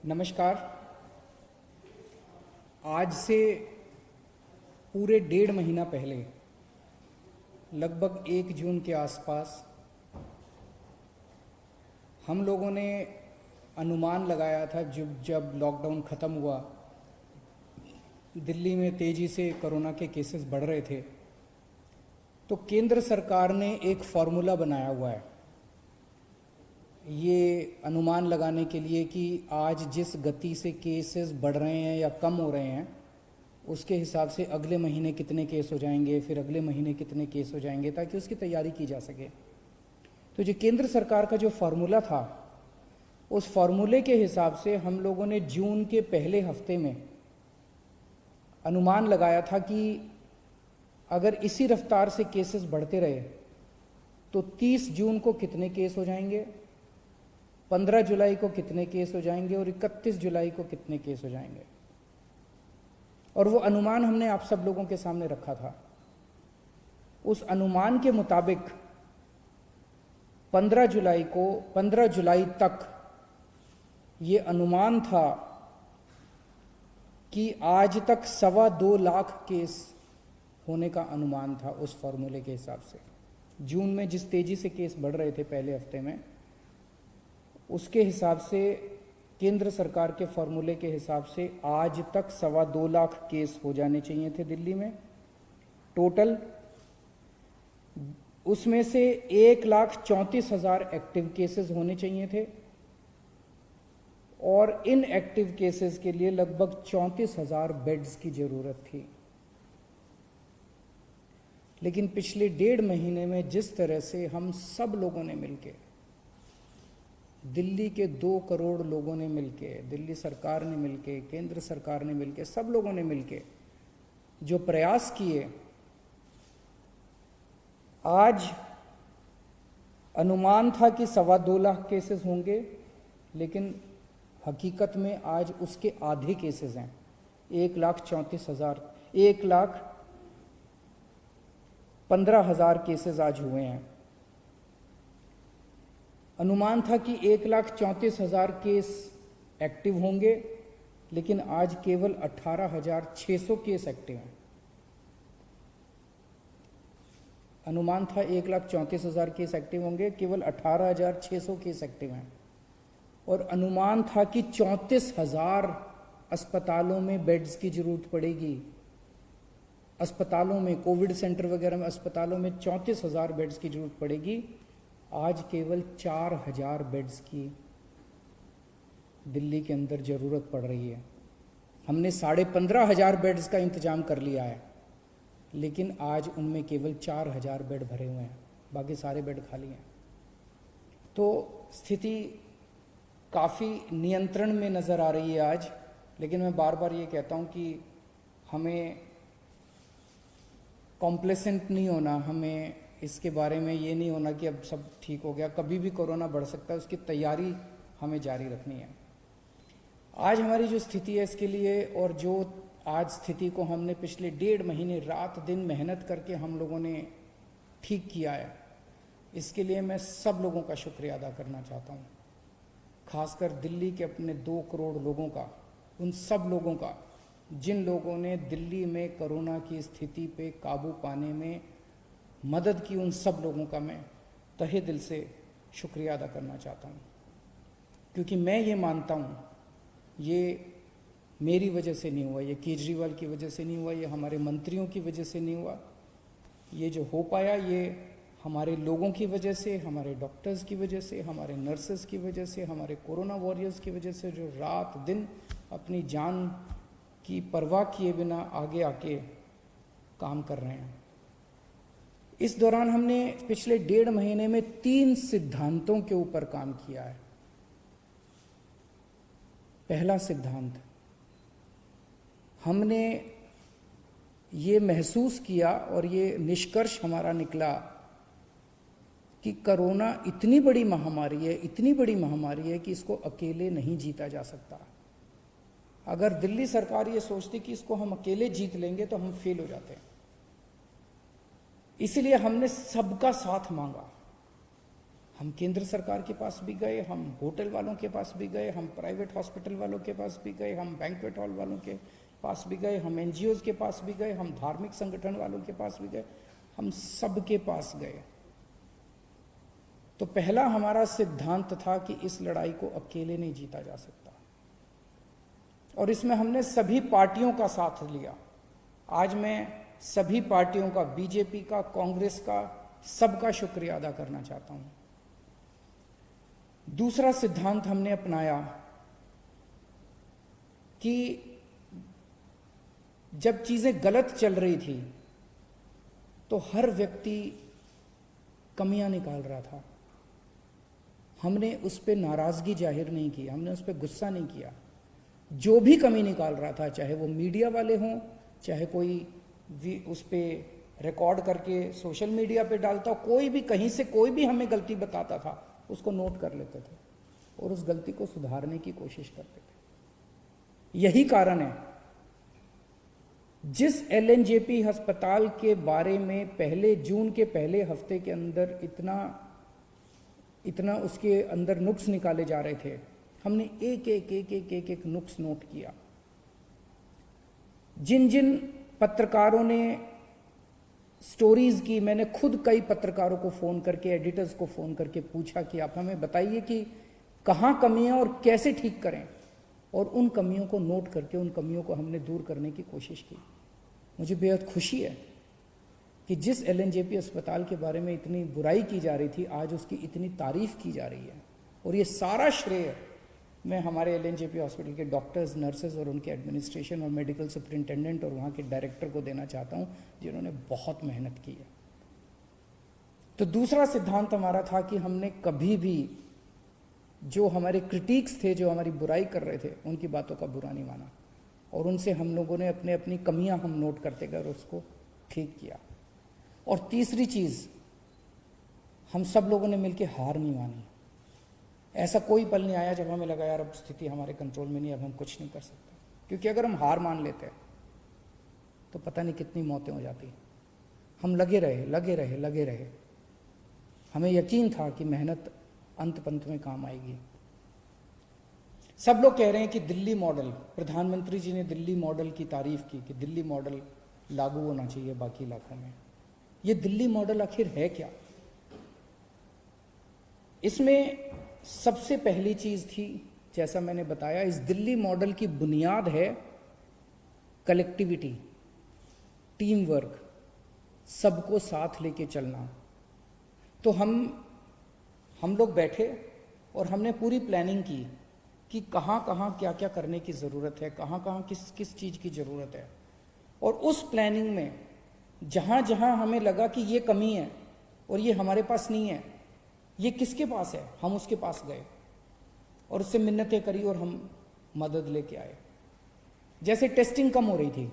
नमस्कार। आज से पूरे 1.5 महीना पहले लगभग 1 जून के आसपास हम लोगों ने अनुमान लगाया था जब लॉकडाउन ख़त्म हुआ, दिल्ली में तेज़ी से कोरोना के केसेस बढ़ रहे थे, तो केंद्र सरकार ने एक फार्मूला बनाया हुआ है ये अनुमान लगाने के लिए कि आज जिस गति से केसेस बढ़ रहे हैं या कम हो रहे हैं उसके हिसाब से अगले महीने कितने केस हो जाएंगे, फिर अगले महीने कितने केस हो जाएंगे, ताकि उसकी तैयारी की जा सके। तो जो केंद्र सरकार का जो फार्मूला था, उस फार्मूले के हिसाब से हम लोगों ने जून के पहले हफ्ते में अनुमान लगाया था कि अगर इसी रफ्तार से केसेस बढ़ते रहे तो 30 जून को कितने केस हो जाएंगे, 15 जुलाई को कितने केस हो जाएंगे और 31 जुलाई को कितने केस हो जाएंगे। और वो अनुमान हमने आप सब लोगों के सामने रखा था। उस अनुमान के मुताबिक 15 जुलाई तक ये अनुमान था कि आज तक 2.25 लाख केस होने का अनुमान था। उस फॉर्मूले के हिसाब से जून में जिस तेजी से केस बढ़ रहे थे पहले हफ्ते में, उसके हिसाब से केंद्र सरकार के फॉर्मूले के हिसाब से आज तक 2.25 लाख केस हो जाने चाहिए थे दिल्ली में टोटल। उसमें से 1,34,000 एक्टिव केसेस होने चाहिए थे और इन एक्टिव केसेस के लिए लगभग 34,000 बेड्स की जरूरत थी। लेकिन पिछले 1.5 महीने में जिस तरह से हम सब लोगों ने मिलकर, दिल्ली के 2 करोड़ लोगों ने मिलके, दिल्ली सरकार ने मिलके, केंद्र सरकार ने मिलके, सब लोगों ने मिलके जो प्रयास किए, आज अनुमान था कि 2.25 लाख केसेस होंगे, लेकिन हकीकत में आज उसके आधे केसेस हैं। 1,15,000 केसेस आज हुए हैं। अनुमान था कि 1,34,000 केस एक्टिव होंगे, लेकिन आज केवल 18,600 केस एक्टिव हैं। अनुमान था 1,34,000 केस एक्टिव होंगे, केवल 18,600 केस एक्टिव हैं। और अनुमान था कि 34,000 अस्पतालों में बेड्स की जरूरत पड़ेगी। अस्पतालों में, कोविड सेंटर वगैरह में, अस्पतालों में 34,000 बेड्स की जरूरत पड़ेगी। आज केवल 4,000 बेड्स की दिल्ली के अंदर ज़रूरत पड़ रही है। हमने 15,500 बेड्स का इंतज़ाम कर लिया है, लेकिन आज उनमें केवल 4,000 बेड भरे हुए हैं, बाकी सारे बेड खाली हैं। तो स्थिति काफ़ी नियंत्रण में नज़र आ रही है आज। लेकिन मैं बार बार ये कहता हूँ कि हमें कॉम्प्लेसेंट नहीं होना, हमें इसके बारे में ये नहीं होना कि अब सब ठीक हो गया। कभी भी कोरोना बढ़ सकता है, उसकी तैयारी हमें जारी रखनी है। आज हमारी जो स्थिति है इसके लिए, और जो आज स्थिति को हमने पिछले 1.5 महीने रात दिन मेहनत करके हम लोगों ने ठीक किया है, इसके लिए मैं सब लोगों का शुक्रिया अदा करना चाहता हूँ। खासकर दिल्ली के अपने 2 करोड़ लोगों का, उन सब लोगों का जिन लोगों ने दिल्ली में कोरोना की स्थिति पे काबू पाने में मदद की, उन सब लोगों का मैं तहे दिल से शुक्रिया अदा करना चाहता हूँ। क्योंकि मैं ये मानता हूँ, ये मेरी वजह से नहीं हुआ, ये केजरीवाल की वजह से नहीं हुआ, ये हमारे मंत्रियों की वजह से नहीं हुआ। ये जो हो पाया, ये हमारे लोगों की वजह से, हमारे डॉक्टर्स की वजह से, हमारे नर्सेस की वजह से, हमारे कोरोना वॉरियर्स की वजह से, जो रात दिन अपनी जान की परवाह किए बिना आगे आके काम कर रहे हैं। इस दौरान हमने पिछले 1.5 महीने में 3 सिद्धांतों के ऊपर काम किया है। पहला सिद्धांत, हमने ये महसूस किया और ये निष्कर्ष हमारा निकला कि कोरोना इतनी बड़ी महामारी है, इतनी बड़ी महामारी है कि इसको अकेले नहीं जीता जा सकता। अगर दिल्ली सरकार ये सोचती कि इसको हम अकेले जीत लेंगे तो हम फेल हो जाते हैं। इसलिए हमने सबका साथ मांगा। हम केंद्र सरकार के पास भी गए, हम होटल वालों के पास भी गए, हम प्राइवेट हॉस्पिटल वालों के पास भी गए, हम बैंक्वेट हॉल वालों के पास भी गए, हम एनजीओज के पास भी गए, हम धार्मिक संगठन वालों के पास भी गए, हम सबके पास गए। तो पहला हमारा सिद्धांत था कि इस लड़ाई को अकेले नहीं जीता जा सकता, और इसमें हमने सभी पार्टियों का साथ लिया। आज मैं सभी पार्टियों का, बीजेपी का, कांग्रेस का, सबका शुक्रिया अदा करना चाहता हूं। दूसरा सिद्धांत हमने अपनाया कि जब चीजें गलत चल रही थी तो हर व्यक्ति कमियां निकाल रहा था। हमने उस पर नाराजगी जाहिर नहीं की, हमने उस पर गुस्सा नहीं किया। जो भी कमी निकाल रहा था, चाहे वो मीडिया वाले हों, चाहे कोई भी उस पर रिकॉर्ड करके सोशल मीडिया पे डालता, कोई भी कहीं से कोई भी हमें गलती बताता था, उसको नोट कर लेते थे और उस गलती को सुधारने की कोशिश करते थे। यही कारण है जिस एलएनजेपी अस्पताल के बारे में पहले जून के पहले हफ्ते के अंदर इतना उसके अंदर नुक्स निकाले जा रहे थे, हमने एक नुक्स नोट किया। जिन जिन पत्रकारों ने स्टोरीज की, मैंने खुद कई पत्रकारों को फोन करके, एडिटर्स को फोन करके पूछा कि आप हमें बताइए कि कहां कमियां और कैसे ठीक करें, और उन कमियों को नोट करके उन कमियों को हमने दूर करने की कोशिश की। मुझे बेहद खुशी है कि जिस एलएनजेपी अस्पताल के बारे में इतनी बुराई की जा रही थी, आज उसकी इतनी तारीफ की जा रही है। और ये सारा श्रेय मैं हमारे एलएनजेपी हॉस्पिटल के डॉक्टर्स, नर्सेज और उनके एडमिनिस्ट्रेशन और मेडिकल सुपरिंटेंडेंट और वहाँ के डायरेक्टर को देना चाहता हूँ, जिन्होंने बहुत मेहनत की है। तो दूसरा सिद्धांत हमारा था कि हमने कभी भी जो हमारे क्रिटिक्स थे, जो हमारी बुराई कर रहे थे, उनकी बातों का बुरा नहीं माना, और उनसे हम लोगों ने अपनी कमियां हम नोट करते गए और उसको ठीक किया। और तीसरी चीज, हम सब लोगों ने मिलकर हार नहीं मानी। ऐसा कोई पल नहीं आया जब हमें लगा यार अब स्थिति हमारे कंट्रोल में नहीं, अब हम कुछ नहीं कर सकते। क्योंकि अगर हम हार मान लेते तो पता नहीं कितनी मौतें हो जाती। हम लगे रहे। हमें यकीन था कि मेहनत अंत पंत में काम आएगी। सब लोग कह रहे हैं कि दिल्ली मॉडल, प्रधानमंत्री जी ने दिल्ली मॉडल की तारीफ की कि दिल्ली मॉडल लागू होना चाहिए बाकी इलाकों में। ये दिल्ली मॉडल आखिर है क्या? इसमें सबसे पहली चीज थी, जैसा मैंने बताया, इस दिल्ली मॉडल की बुनियाद है कलेक्टिविटी, टीम वर्क, सबको साथ लेके चलना। तो हम लोग बैठे और हमने पूरी प्लानिंग की कि कहाँ कहाँ क्या क्या करने की ज़रूरत है, कहाँ कहाँ किस किस चीज़ की ज़रूरत है। और उस प्लानिंग में जहाँ जहाँ हमें लगा कि ये कमी है और ये हमारे पास नहीं है, ये किसके पास है, हम उसके पास गए और उससे मिन्नतें करी और हम मदद लेके आए। जैसे टेस्टिंग कम हो रही थी,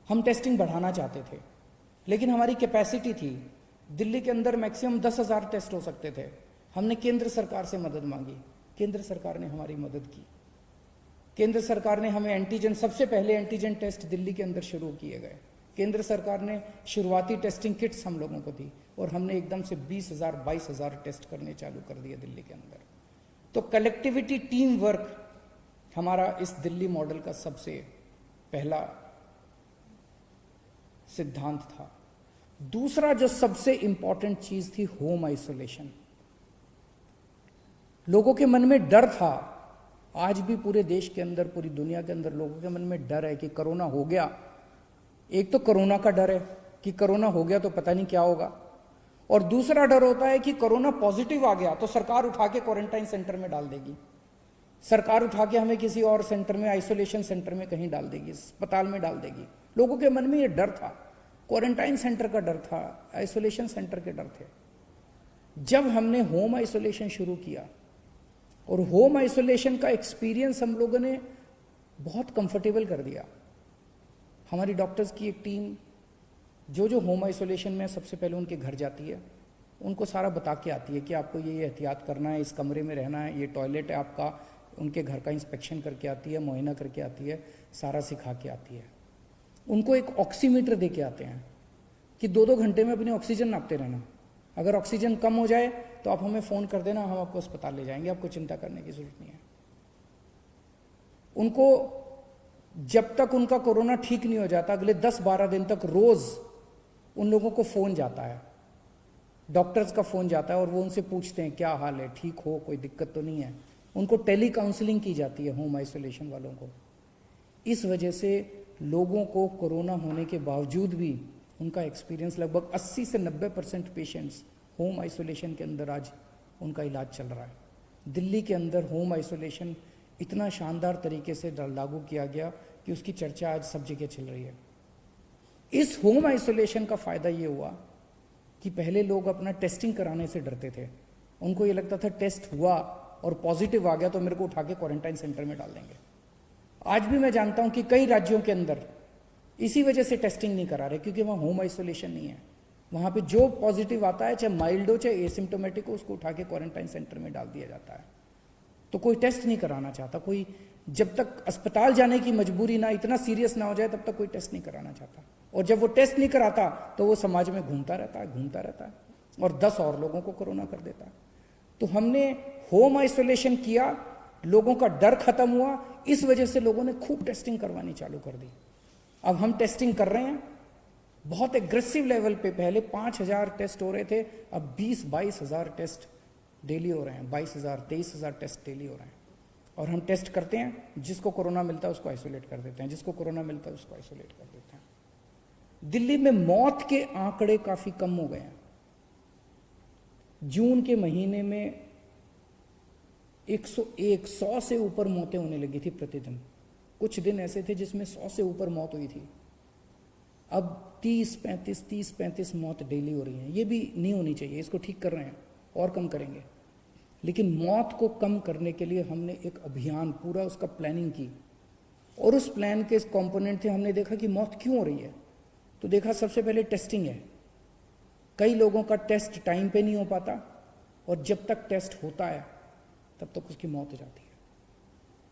हम टेस्टिंग बढ़ाना चाहते थे, लेकिन हमारी कैपेसिटी थी, दिल्ली के अंदर मैक्सिमम 10,000 टेस्ट हो सकते थे। हमने केंद्र सरकार से मदद मांगी, केंद्र सरकार ने हमारी मदद की। केंद्र सरकार ने हमें एंटीजन, सबसे पहले एंटीजन टेस्ट दिल्ली के अंदर शुरू किए गए। केंद्र सरकार ने शुरुआती टेस्टिंग किट्स हम लोगों को दी और हमने एकदम से 20,000 22,000 टेस्ट करने चालू कर दिए दिल्ली के अंदर। तो कलेक्टिविटी, टीम वर्क हमारा इस दिल्ली मॉडल का सबसे पहला सिद्धांत था। दूसरा जो सबसे इंपॉर्टेंट चीज थी, होम आइसोलेशन। लोगों के मन में डर था, आज भी पूरे देश के अंदर, पूरी दुनिया के अंदर लोगों के मन में डर है कि कोरोना हो गया। एक तो कोरोना का डर है कि कोरोना हो गया तो पता नहीं क्या होगा, और दूसरा डर होता है कि कोरोना पॉजिटिव आ गया तो सरकार उठा के क्वारंटाइन सेंटर में डाल देगी, सरकार उठा के हमें किसी और सेंटर में, आइसोलेशन सेंटर में कहीं डाल देगी, अस्पताल में डाल देगी। लोगों के मन में ये डर था, क्वारंटाइन सेंटर का डर था, आइसोलेशन सेंटर के डर थे। जब हमने होम आइसोलेशन शुरू किया और होम आइसोलेशन का एक्सपीरियंस हम लोगों ने बहुत कंफर्टेबल कर दिया। हमारी डॉक्टर्स की एक टीम जो होम आइसोलेशन में सबसे पहले उनके घर जाती है, उनको सारा बता के आती है कि आपको ये एहतियात करना है, इस कमरे में रहना है, ये टॉयलेट है आपका। उनके घर का इंस्पेक्शन करके आती है, मुआयना करके आती है, सारा सिखा के आती है। उनको एक ऑक्सीमीटर दे के आते हैं कि 2-2 घंटे में अपनी ऑक्सीजन नापते रहना। अगर ऑक्सीजन कम हो जाए तो आप हमें फ़ोन कर देना, हम आपको अस्पताल ले जाएंगे, आपको चिंता करने की ज़रूरत नहीं है। उनको जब तक उनका कोरोना ठीक नहीं हो जाता, अगले 10-12 दिन तक रोज़ उन लोगों को फ़ोन जाता है, डॉक्टर्स का फ़ोन जाता है और वो उनसे पूछते हैं क्या हाल है, ठीक हो, कोई दिक्कत तो नहीं है। उनको टेली काउंसलिंग की जाती है होम आइसोलेशन वालों को। इस वजह से लोगों को कोरोना होने के बावजूद भी उनका एक्सपीरियंस, लगभग 80 से 90% पेशेंट्स होम आइसोलेशन के अंदर आज उनका इलाज चल रहा है। दिल्ली के अंदर होम आइसोलेशन इतना शानदार तरीके से लागू किया गया कि उसकी चर्चा आज सब जगह चल रही है। इस होम आइसोलेशन का फ़ायदा ये हुआ कि पहले लोग अपना टेस्टिंग कराने से डरते थे। उनको ये लगता था टेस्ट हुआ और पॉजिटिव आ गया तो मेरे को उठा के क्वारंटाइन सेंटर में डाल देंगे। आज भी मैं जानता हूं कि कई राज्यों के अंदर इसी वजह से टेस्टिंग नहीं करा रहे, क्योंकि वहाँ होम आइसोलेशन नहीं है। वहाँ पे जो पॉजिटिव आता है, चाहे माइल्ड हो चाहे एसिम्टोमेटिक हो, उसको उठा के क्वारंटाइन सेंटर में डाल दिया जाता है। तो कोई टेस्ट नहीं कराना चाहता, कोई जब तक अस्पताल जाने की मजबूरी ना, इतना सीरियस ना हो जाए, तब तक कोई टेस्ट नहीं कराना चाहता। और जब वो टेस्ट नहीं कराता तो वो समाज में घूमता रहता है और 10 और लोगों को कोरोना कर देता है। तो हमने होम आइसोलेशन किया, लोगों का डर खत्म हुआ, इस वजह से लोगों ने खूब टेस्टिंग करवानी चालू कर दी। अब हम टेस्टिंग कर रहे हैं बहुत एग्रेसिव लेवल पे। पहले 5,000 टेस्ट हो रहे थे, अब 20-22 हज़ार टेस्ट डेली हो रहे हैं। 22,000-23,000 टेस्ट डेली हो रहे हैं। और हम टेस्ट करते हैं, जिसको कोरोना मिलता है उसको आइसोलेट कर देते हैं, जिसको कोरोना मिलता है उसको आइसोलेट कर देते हैं। दिल्ली में मौत के आंकड़े काफी कम हो गए हैं। जून के महीने में 100 से ऊपर मौतें होने लगी थी प्रतिदिन। कुछ दिन ऐसे थे जिसमें 100 से ऊपर मौत हुई थी। अब 30-35 मौत डेली हो रही हैं। ये भी नहीं होनी चाहिए, इसको ठीक कर रहे हैं और कम करेंगे। लेकिन मौत को कम करने के लिए हमने एक अभियान पूरा उसका प्लानिंग की, और उस प्लान के कंपोनेंट थे। हमने देखा कि मौत क्यों हो रही है, तो देखा सबसे पहले टेस्टिंग है। कई लोगों का टेस्ट टाइम पे नहीं हो पाता, और जब तक टेस्ट होता है तब तक उसकी मौत हो जाती है।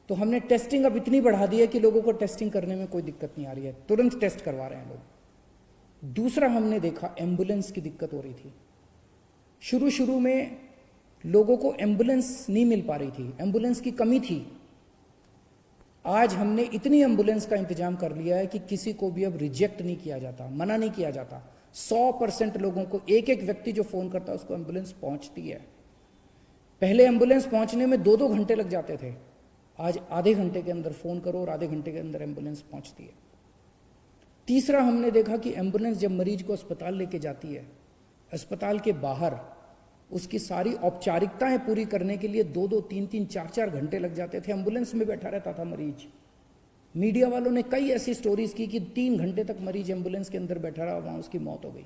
तो हमने टेस्टिंग अब इतनी बढ़ा दी है कि लोगों को टेस्टिंग करने में कोई दिक्कत नहीं आ रही है, तुरंत टेस्ट करवा रहे हैं लोग। दूसरा हमने देखा एम्बुलेंस की दिक्कत हो रही थी। शुरू में लोगों को एम्बुलेंस नहीं मिल पा रही थी, एम्बुलेंस की कमी थी। आज हमने इतनी एम्बुलेंस का इंतजाम कर लिया है कि किसी को भी अब रिजेक्ट नहीं किया जाता, मना नहीं किया जाता। 100% लोगों को, एक व्यक्ति जो फोन करता है उसको एम्बुलेंस पहुंचती है। पहले एम्बुलेंस पहुंचने में 2-2 घंटे लग जाते थे, आज आधे घंटे के अंदर फोन करो और आधे घंटे के अंदर एम्बुलेंस पहुंचती है। तीसरा हमने देखा कि एम्बुलेंस जब मरीज को अस्पताल लेके जाती है, अस्पताल के बाहर उसकी सारी औपचारिकताएं पूरी करने के लिए 2-2, 3-3, 4-4 घंटे लग जाते थे। एम्बुलेंस में बैठा रहता था मरीज। मीडिया वालों ने कई ऐसी स्टोरीज की कि 3 घंटे तक मरीज एम्बुलेंस के अंदर बैठा रहा, वहां उसकी मौत हो गई।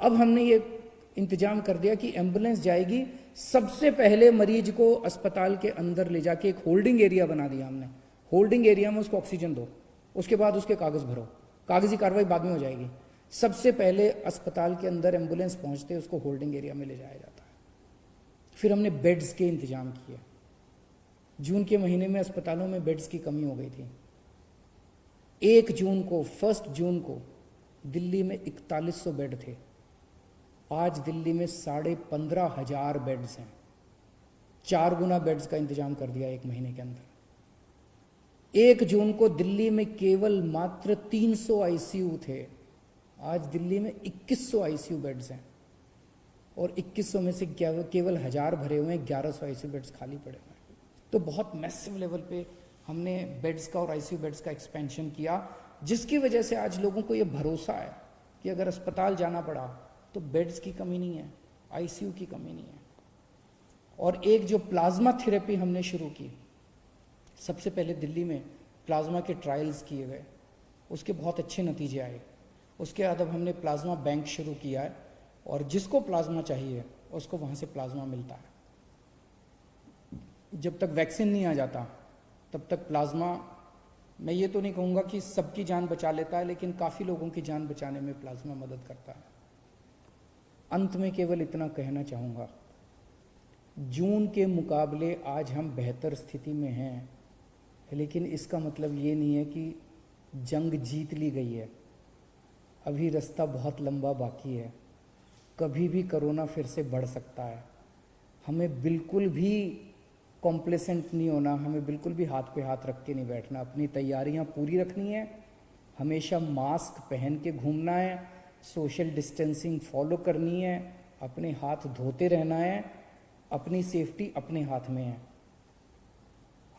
अब हमने ये इंतजाम कर दिया कि एम्बुलेंस जाएगी, सबसे पहले मरीज को अस्पताल के अंदर ले जाके एक होल्डिंग एरिया बना दिया हमने। होल्डिंग एरिया में उसको ऑक्सीजन दो, उसके बाद उसके कागज भरो, कागजी कार्रवाई बाद में हो जाएगी। सबसे पहले अस्पताल के अंदर एम्बुलेंस पहुंचते उसको होल्डिंग एरिया में ले जाया जाता है। फिर हमने बेड्स के इंतजाम किए। जून के महीने में अस्पतालों में बेड्स की कमी हो गई थी। 1 जून को दिल्ली में 4100 बेड थे। आज दिल्ली में 15,500 बेड्स हैं। 4 गुना बेड्स का इंतजाम कर दिया 1 महीने के अंदर। 1 जून को दिल्ली में केवल मात्र 300 आईसीयू थे, आज दिल्ली में 2100 आईसीयू बेड्स हैं, और 2100 में से केवल 1000 भरे हुए हैं, 1100 आईसीयू बेड्स खाली पड़े हुए हैं। तो बहुत मैसिव लेवल पे हमने बेड्स का और आईसीयू बेड्स का एक्सपेंशन किया, जिसकी वजह से आज लोगों को ये भरोसा है कि अगर अस्पताल जाना पड़ा तो बेड्स की कमी नहीं है, आईसीयू की कमी नहीं है। और एक जो प्लाज्मा थेरेपी हमने शुरू की, सबसे पहले दिल्ली में प्लाज्मा के ट्रायल्स किए गए, उसके बहुत अच्छे नतीजे आए। उसके बाद अब हमने प्लाज्मा बैंक शुरू किया है, और जिसको प्लाज्मा चाहिए उसको वहाँ से प्लाज्मा मिलता है। जब तक वैक्सीन नहीं आ जाता तब तक प्लाज्मा, मैं ये तो नहीं कहूँगा कि सबकी जान बचा लेता है, लेकिन काफ़ी लोगों की जान बचाने में प्लाज्मा मदद करता है। अंत में केवल इतना कहना चाहूँगा, जून के मुकाबले आज हम बेहतर स्थिति में हैं, लेकिन इसका मतलब ये नहीं है कि जंग जीत ली गई है। अभी रास्ता बहुत लंबा बाकी है। कभी भी कोरोना फिर से बढ़ सकता है। हमें बिल्कुल भी कॉम्प्लेसेंट नहीं होना, हमें बिल्कुल भी हाथ पे हाथ रख के नहीं बैठना, अपनी तैयारियां पूरी रखनी है, हमेशा मास्क पहन के घूमना है, सोशल डिस्टेंसिंग फॉलो करनी है, अपने हाथ धोते रहना है, अपनी सेफ्टी अपने हाथ में है।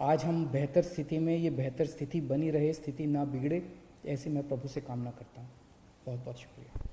आज हम बेहतर स्थिति में, ये बेहतर स्थिति बनी रहे, स्थिति ना बिगड़े, ऐसे मैं प्रभु से कामना करता हूँ। बहुत बहुत शुक्रिया।